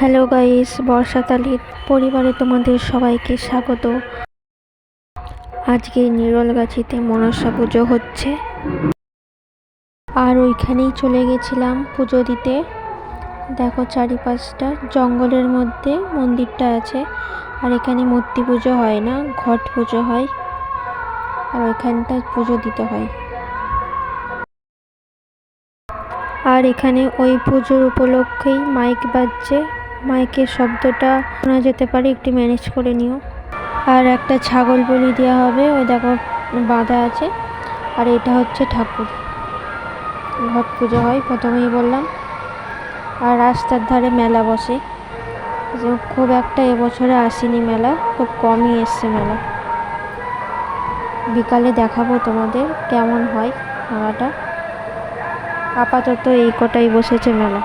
Hello guys, বর্ষাতালির পরিবারে তোমাদের সবাইকে স্বাগত। আজকে নিরলগাছিতে মনসা পুজো হচ্ছে, আর ওইখানেই চলে গেছিলাম পুজো দিতে। দেখো চারিপাশটা জঙ্গলের মধ্যে মন্দিরটা আছে, আর এখানে মূর্তি পুজো হয় না, ঘট পুজো হয়, আর ওইখানটা পুজো দিতে হয়। আর এখানে ওই পুজোর উপলক্ষেই মাইক বাজছে, মাইকের শব্দটা শোনা যেতে পারে, একটু ম্যানেজ করে নিও। আর একটা ছাগল বলি দেওয়া হবে, ওই দেখো বাঁধা আছে। আর এটা হচ্ছে ঠাকুর, ঘট পুজো হয় প্রথমেই বললাম। আর রাস্তার ধারে মেলা বসে, খুব একটা এবছরে আসেনি মেলা, খুব কমই এসছে মেলা। বিকালে দেখাবো তোমাদের কেমন হয় মেলাটা। আপাতত এই কটাই বসেছে মেলা।